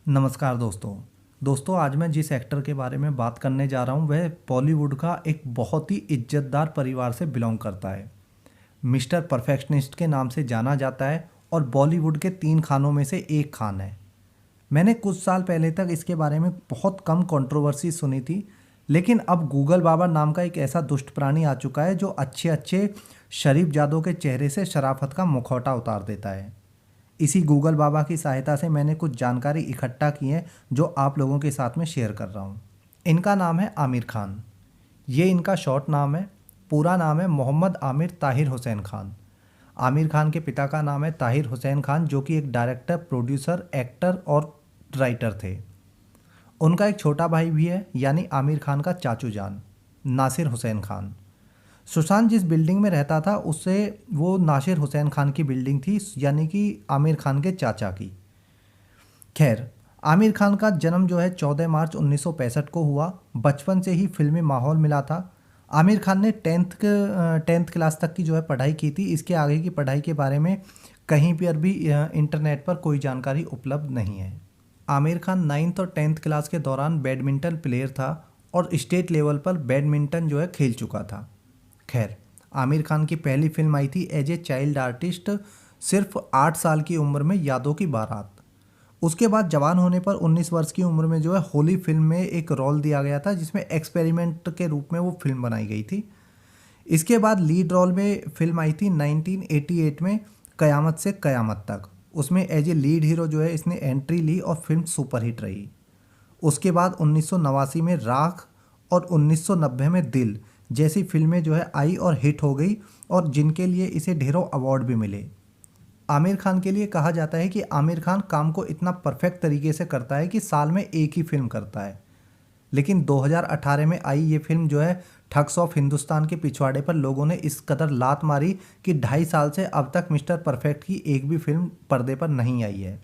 नमस्कार दोस्तों आज मैं जिस एक्टर के बारे में बात करने जा रहा हूँ वह बॉलीवुड का एक बहुत ही इज्जतदार परिवार से बिलोंग करता है। मिस्टर परफेक्शनिस्ट के नाम से जाना जाता है और बॉलीवुड के 3 खानों में से एक खान है। मैंने कुछ साल पहले तक इसके बारे में बहुत कम कंट्रोवर्सी सुनी थी, लेकिन अब गूगल बाबा नाम का एक ऐसा दुष्ट प्राणी आ चुका है जो अच्छे अच्छे शरीफ जादों के चेहरे से शराफत का मुखौटा उतार देता है। इसी गूगल बाबा की सहायता से मैंने कुछ जानकारी इकट्ठा की है जो आप लोगों के साथ में शेयर कर रहा हूँ। इनका नाम है आमिर खान। ये इनका शॉर्ट नाम है। पूरा नाम है मोहम्मद आमिर ताहिर हुसैन खान। आमिर खान के पिता का नाम है ताहिर हुसैन खान, जो कि एक डायरेक्टर, प्रोड्यूसर, एक्टर और राइटर थे। उनका एक छोटा भाई भी है, यानी आमिर खान का चाचू जान, नासिर हुसैन खान। सुशांत जिस बिल्डिंग में रहता था उससे वो नासिर हुसैन खान की बिल्डिंग थी, यानी कि आमिर खान के चाचा की। खैर, आमिर खान का जन्म जो है 14 मार्च 1965 को हुआ। बचपन से ही फिल्मी माहौल मिला था। आमिर खान ने टेंथ क्लास तक की जो है पढ़ाई की थी। इसके आगे की पढ़ाई के बारे में कहीं पर भी इंटरनेट पर कोई जानकारी उपलब्ध नहीं है। आमिर खान 9th और 10th क्लास के दौरान बैडमिंटन प्लेयर था और स्टेट लेवल पर बैडमिंटन जो है खेल चुका था। खैर, आमिर खान की पहली फिल्म आई थी एज ए चाइल्ड आर्टिस्ट सिर्फ 8 साल की उम्र में, यादों की बारात। उसके बाद जवान होने पर 19 वर्ष की उम्र में जो है होली फिल्म में एक रोल दिया गया था, जिसमें एक्सपेरिमेंट के रूप में वो फिल्म बनाई गई थी। इसके बाद लीड रोल में फिल्म आई थी 1988 में, कयामत से कयामत तक। उसमें एज ए लीड हीरो जो है इसने एंट्री ली और फिल्म सुपरहिट रही। उसके बाद 1989 में राख और 1990 में दिल जैसी फिल्में जो है आई और हिट हो गई, और जिनके लिए इसे ढेरों अवार्ड भी मिले। आमिर खान के लिए कहा जाता है कि आमिर खान काम को इतना परफेक्ट तरीके से करता है कि साल में एक ही फिल्म करता है। लेकिन 2018 में आई ये फिल्म जो है ठग्स ऑफ हिंदुस्तान के पिछवाड़े पर लोगों ने इस कदर लात मारी कि 2.5 साल से अब तक मिस्टर परफेक्ट की एक भी फिल्म पर्दे पर नहीं आई है।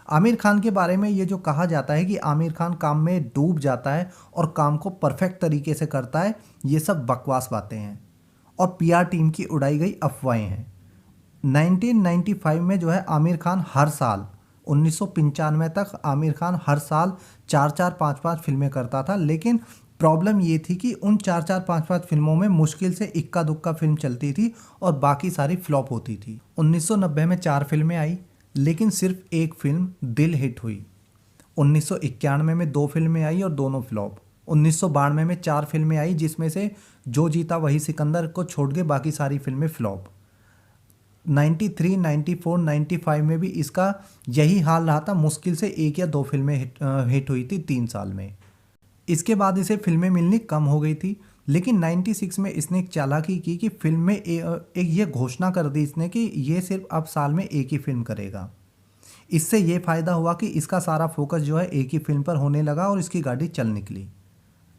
आमिर खान के बारे में ये जो कहा जाता है कि आमिर खान काम में डूब जाता है और काम को परफेक्ट तरीके से करता है, ये सब बकवास बातें हैं और पीआर टीम की उड़ाई गई अफवाहें हैं। 1995 में जो है आमिर खान हर साल, 1995 तक आमिर खान हर साल 4-4, 5-5 फिल्में करता था। लेकिन प्रॉब्लम ये थी कि उन 4-4, 5-5 फिल्मों में मुश्किल से इक्का दुक्का फिल्म चलती थी और बाकी सारी फ्लॉप होती थी। 1990 में 4 फिल्में आई, लेकिन सिर्फ एक फिल्म दिल हिट हुई। 1991 में 2 फिल्में आई और दोनों फ्लॉप। 1992 में 4 फिल्में आई, जिसमें से जो जीता वही सिकंदर को छोड़ के बाकी सारी फिल्में फ्लॉप। 93, 94, 95 में भी इसका यही हाल रहा था। मुश्किल से 1 या 2 फिल्में हिट हुई थी 3 साल में। इसके बाद इसे फिल्में मिलनी कम हो गई थी। लेकिन 96 में इसने एक चालाकी की कि फिल्म में एक ये घोषणा कर दी इसने कि ये सिर्फ अब साल में एक ही फिल्म करेगा। इससे ये फ़ायदा हुआ कि इसका सारा फोकस जो है एक ही फिल्म पर होने लगा और इसकी गाड़ी चल निकली।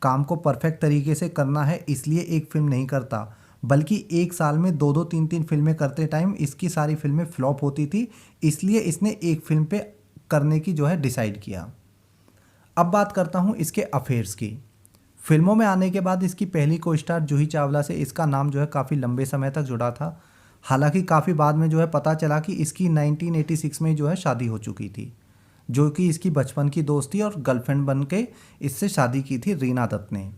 काम को परफेक्ट तरीके से करना है, इसलिए एक फिल्म नहीं करता, बल्कि एक साल में 2-2, 3-3 फिल्में करते टाइम इसकी सारी फिल्में फ्लॉप होती थी, इसलिए इसने एक फिल्म पे करने की जो है डिसाइड किया। अब बात करता हूँ इसके अफेयर्स की। फिल्मों में आने के बाद इसकी पहली को स्टार जूही चावला से इसका नाम जो है काफ़ी लंबे समय तक जुड़ा था। हालांकि काफ़ी बाद में जो है पता चला कि इसकी 1986 में जो है शादी हो चुकी थी, जो कि इसकी बचपन की दोस्त थी और गर्लफ्रेंड बन के इससे शादी की थी रीना दत्त ने।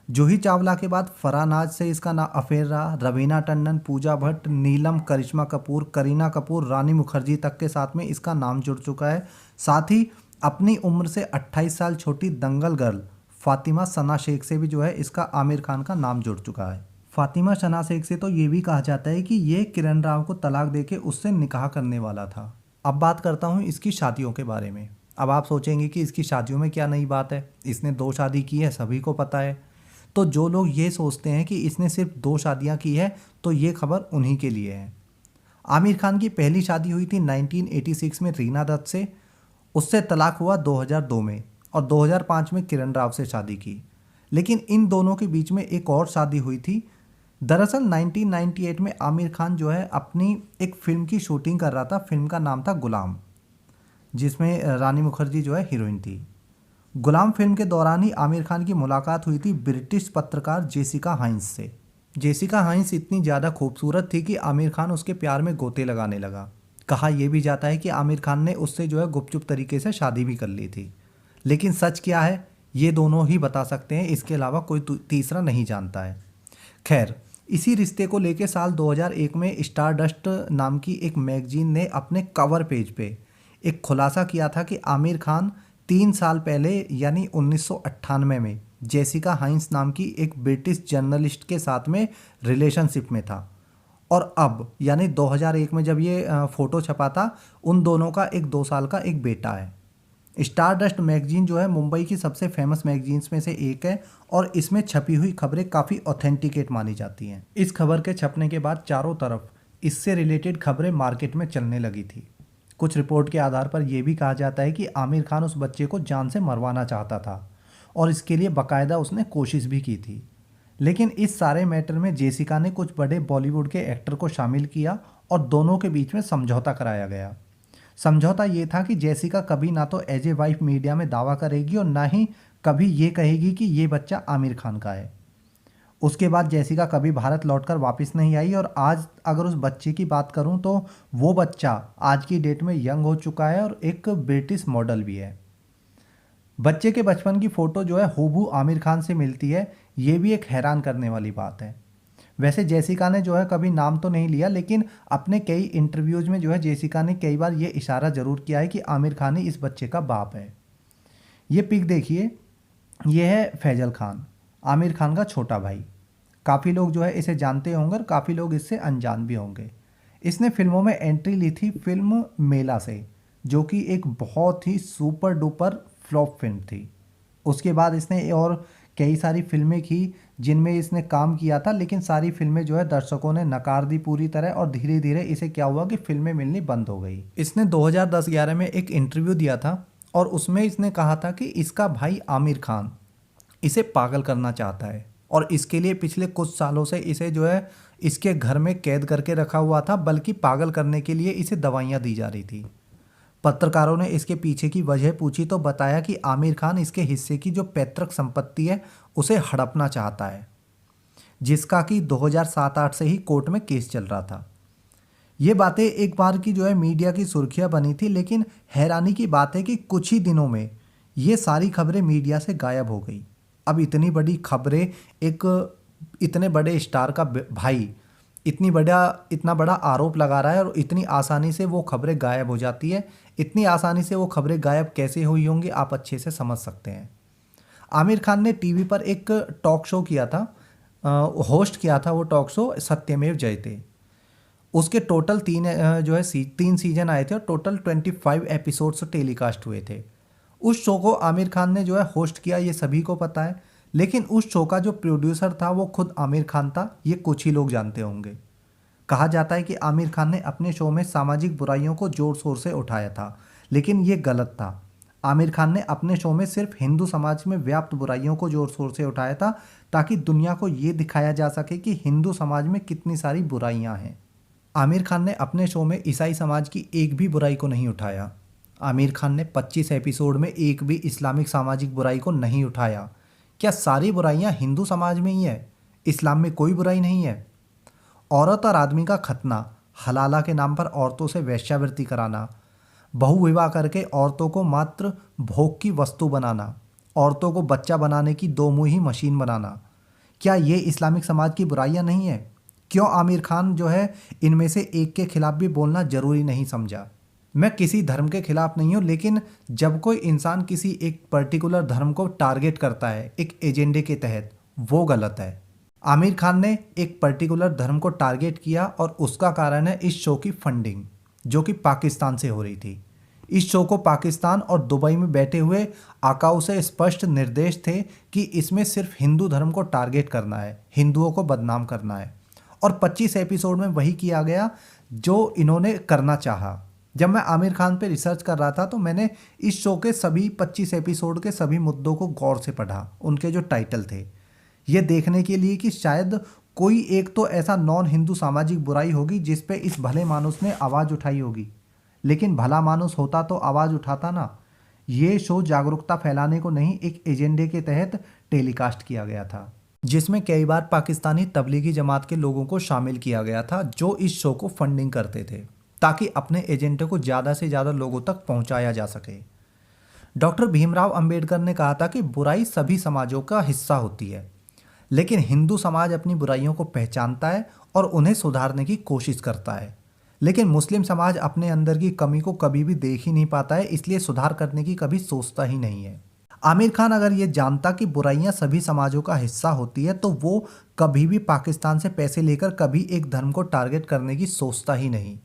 जूही चावला के बाद फरहान नाज से इसका ना अफेयर रहा। रवीना टंडन, पूजा भट्ट, नीलम, करिश्मा कपूर, करीना कपूर, रानी मुखर्जी तक के साथ में इसका नाम जुड़ चुका है। साथ ही अपनी उम्र से 28 साल छोटी दंगल गर्ल फातिमा सना शेख से भी जो है इसका आमिर खान का नाम जुड़ चुका है। फातिमा सना शेख से तो ये भी कहा जाता है कि ये किरण राव को तलाक देके उससे निकाह करने वाला था। अब बात करता हूँ इसकी शादियों के बारे में। अब आप सोचेंगे कि इसकी शादियों में क्या नई बात है, इसने 2 शादी की है, सभी को पता है। तो जो लोग ये सोचते हैं कि इसने सिर्फ 2 शादियाँ की है, तो ये खबर उन्हीं के लिए है। आमिर खान की पहली शादी हुई थी 1986 में रीना दत्त से। उससे तलाक हुआ 2002 में और 2005 में किरण राव से शादी की। लेकिन इन दोनों के बीच में एक और शादी हुई थी। दरअसल 1998 में आमिर खान जो है अपनी एक फिल्म की शूटिंग कर रहा था। फिल्म का नाम था गुलाम, जिसमें रानी मुखर्जी जो है हीरोइन थी। गुलाम फिल्म के दौरान ही आमिर खान की मुलाकात हुई थी ब्रिटिश पत्रकार जेसिका हाइंस से। जेसिका हाइंस इतनी ज़्यादा खूबसूरत थी कि आमिर खान उसके प्यार में गोते लगाने लगा। कहा यह भी जाता है कि आमिर खान ने उससे जो है गुपचुप तरीके से शादी भी कर ली थी। लेकिन सच क्या है ये दोनों ही बता सकते हैं, इसके अलावा कोई तीसरा नहीं जानता है। खैर, इसी रिश्ते को लेकर साल 2001 में स्टारडस्ट नाम की एक मैगजीन ने अपने कवर पेज पे एक खुलासा किया था कि आमिर खान 3 साल पहले यानी 1998 में जेसिका हाइंस नाम की एक ब्रिटिश जर्नलिस्ट के साथ में रिलेशनशिप में था। और अब यानी 2001 में जब ये फ़ोटो छपा था, उन दोनों का एक 2 साल का एक बेटा है। स्टारडस्ट मैगजीन जो है मुंबई की सबसे फेमस मैगजीन्स में से एक है और इसमें छपी हुई खबरें काफ़ी ऑथेंटिकेट मानी जाती हैं। इस खबर के छपने के बाद चारों तरफ इससे रिलेटेड खबरें मार्केट में चलने लगी थी। कुछ रिपोर्ट के आधार पर यह भी कहा जाता है कि आमिर खान उस बच्चे को जान से मरवाना चाहता था और इसके लिए बाकायदा उसने कोशिश भी की थी। लेकिन इस सारे मैटर में जेसिका ने कुछ बड़े बॉलीवुड के एक्टर को शामिल किया और दोनों के बीच में समझौता कराया गया। समझौता ये था कि जेसिका कभी ना तो एज ए वाइफ मीडिया में दावा करेगी और ना ही कभी ये कहेगी कि ये बच्चा आमिर खान का है। उसके बाद जेसिका कभी भारत लौटकर वापस नहीं आई और आज अगर उस बच्चे की बात करूं तो वो बच्चा आज की डेट में यंग हो चुका है और एक ब्रिटिश मॉडल भी है। बच्चे के बचपन की फ़ोटो जो है हूबहू आमिर खान से मिलती है, ये भी एक हैरान करने वाली बात है। वैसे जेसिका ने जो है कभी नाम तो नहीं लिया, लेकिन अपने कई इंटरव्यूज़ में जो है जेसिका ने कई बार ये इशारा ज़रूर किया है कि आमिर खान ही इस बच्चे का बाप है। ये पिक देखिए, ये है फैजल खान, आमिर खान का छोटा भाई। काफ़ी लोग जो है इसे जानते होंगे और काफ़ी लोग इससे अनजान भी होंगे। इसने फिल्मों में एंट्री ली थी फिल्म मेला से, जो कि एक बहुत ही सुपर डुपर फ्लॉप फिल्म थी। उसके बाद इसने और कई सारी फिल्में की जिनमें इसने काम किया था, लेकिन सारी फिल्में जो है दर्शकों ने नकार दी पूरी तरह और धीरे धीरे इसे क्या हुआ कि फिल्में मिलनी बंद हो गई। इसने 2010-11 में एक इंटरव्यू दिया था और उसमें इसने कहा था कि इसका भाई आमिर खान इसे पागल करना चाहता है और इसके लिए पिछले कुछ सालों से इसे जो है इसके घर में कैद करके रखा हुआ था, बल्कि पागल करने के लिए इसे दवाइयाँ दी जा रही थी। पत्रकारों ने इसके पीछे की वजह पूछी तो बताया कि आमिर खान इसके हिस्से की जो पैतृक संपत्ति है उसे हड़पना चाहता है, जिसका कि 2007-8 से ही कोर्ट में केस चल रहा था। ये बातें एक बार की जो है मीडिया की सुर्खियां बनी थी, लेकिन हैरानी की बात है कि कुछ ही दिनों में ये सारी खबरें मीडिया से गायब हो गई। अब इतनी बड़ी खबरें, एक इतने बड़े स्टार का भाई इतना बड़ा आरोप लगा रहा है और इतनी आसानी से वो खबरें गायब हो जाती है। इतनी आसानी से वो खबरें गायब कैसे हुई होंगी आप अच्छे से समझ सकते हैं। आमिर खान ने टीवी पर एक टॉक शो किया था, होस्ट किया था वो टॉक शो सत्यमेव जयते। उसके टोटल तीन सीजन आए थे और टोटल 25 एपिसोड्स टेलीकास्ट हुए थे। उस शो को आमिर खान ने जो है होस्ट किया, ये सभी को पता है। लेकिन उस शो का जो प्रोड्यूसर था वो खुद आमिर खान था, ये कुछ ही लोग जानते होंगे। कहा जाता है कि आमिर खान ने अपने शो में सामाजिक बुराइयों को जोर शोर से उठाया था, लेकिन ये गलत था। आमिर खान ने अपने शो में सिर्फ हिंदू समाज में व्याप्त बुराइयों को जोर शोर से उठाया था, ताकि दुनिया को ये दिखाया जा सके कि हिंदू समाज में कितनी सारी बुराइयां हैं। आमिर खान ने अपने शो में ईसाई समाज की एक भी बुराई को नहीं उठाया। आमिर खान ने 25 एपिसोड में एक भी इस्लामिक सामाजिक बुराई को नहीं उठाया। क्या सारी बुराइयां हिंदू समाज में ही है? इस्लाम में कोई बुराई नहीं है? औरत और आदमी का खतना, हलाला के नाम पर औरतों से वेश्यावृत्ति कराना, बहुविवाह करके औरतों को मात्र भोग की वस्तु बनाना, औरतों को बच्चा बनाने की दो मुंही मशीन बनाना, क्या ये इस्लामिक समाज की बुराइयां नहीं है? क्यों आमिर खान जो है इनमें से एक के खिलाफ भी बोलना जरूरी नहीं समझा? मैं किसी धर्म के खिलाफ नहीं हूँ, लेकिन जब कोई इंसान किसी एक पर्टिकुलर धर्म को टारगेट करता है एक एजेंडे के तहत, वो गलत है। आमिर खान ने एक पर्टिकुलर धर्म को टारगेट किया और उसका कारण है इस शो की फंडिंग, जो कि पाकिस्तान से हो रही थी। इस शो को पाकिस्तान और दुबई में बैठे हुए आकाओं से स्पष्ट निर्देश थे कि इसमें सिर्फ हिंदू धर्म को टारगेट करना है, हिंदुओं को बदनाम करना है। और 25 एपिसोड में वही किया गया जो इन्होंने करना चाहा। जब मैं आमिर खान पे रिसर्च कर रहा था तो मैंने इस शो के सभी 25 एपिसोड के सभी मुद्दों को गौर से पढ़ा, उनके जो टाइटल थे, ये देखने के लिए कि शायद कोई एक तो ऐसा नॉन हिंदू सामाजिक बुराई होगी जिस पे इस भले मानुस ने आवाज़ उठाई होगी। लेकिन भला मानुस होता तो आवाज़ उठाता ना। ये शो जागरूकता फैलाने को नहीं, एक एजेंडे के तहत टेलीकास्ट किया गया था, जिसमें कई बार पाकिस्तानी तबलीगी जमात के लोगों को शामिल किया गया था जो इस शो को फंडिंग करते थे। ताकि अपने एजेंडे को ज़्यादा से ज़्यादा लोगों तक पहुंचाया जा सके। डॉक्टर भीमराव अंबेडकर ने कहा था कि बुराई सभी समाजों का हिस्सा होती है, लेकिन हिंदू समाज अपनी बुराइयों को पहचानता है और उन्हें सुधारने की कोशिश करता है, लेकिन मुस्लिम समाज अपने अंदर की कमी को कभी भी देख ही नहीं पाता है, इसलिए सुधार करने की कभी सोचता ही नहीं है। आमिर खान अगर ये जानता कि बुराइयां सभी समाजों का हिस्सा होती है तो वो कभी भी पाकिस्तान से पैसे लेकर कभी एक धर्म को टारगेट करने की सोचता ही नहीं।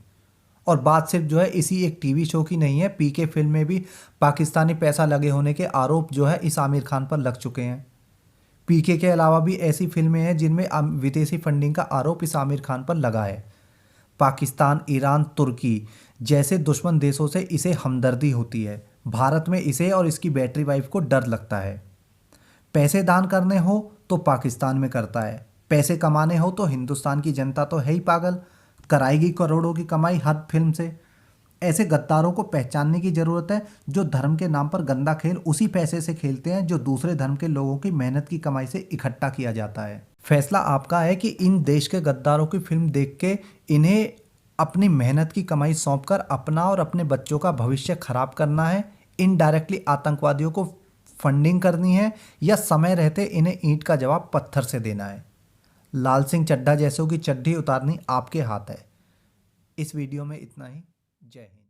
और बात सिर्फ जो है इसी एक टीवी शो की नहीं है, पीके फिल्म में भी पाकिस्तानी पैसा लगे होने के आरोप जो है इस आमिर खान पर लग चुके हैं। पीके के अलावा भी ऐसी फिल्में हैं जिनमें विदेशी फंडिंग का आरोप इस आमिर खान पर लगा है। पाकिस्तान, ईरान, तुर्की जैसे दुश्मन देशों से इसे हमदर्दी होती है। भारत में इसे और इसकी बैटरी वाइफ को डर लगता है। पैसे दान करने हो तो पाकिस्तान में करता है, पैसे कमाने हो तो हिंदुस्तान की जनता तो है ही पागल, कराएगी करोड़ों की कमाई हर फिल्म से। ऐसे गद्दारों को पहचानने की ज़रूरत है जो धर्म के नाम पर गंदा खेल उसी पैसे से खेलते हैं जो दूसरे धर्म के लोगों की मेहनत की कमाई से इकट्ठा किया जाता है। फैसला आपका है कि इन देश के गद्दारों की फिल्म देख के इन्हें अपनी मेहनत की कमाई सौंपकर अपना और अपने बच्चों का भविष्य खराब करना है, इनडायरेक्टली आतंकवादियों को फंडिंग करनी है, या समय रहते इन्हें ईंट का जवाब पत्थर से देना है। लाल सिंह चड्ढा जैसों की चड्ढी उतारनी आपके हाथ है। इस वीडियो में इतना ही। जय हिंद।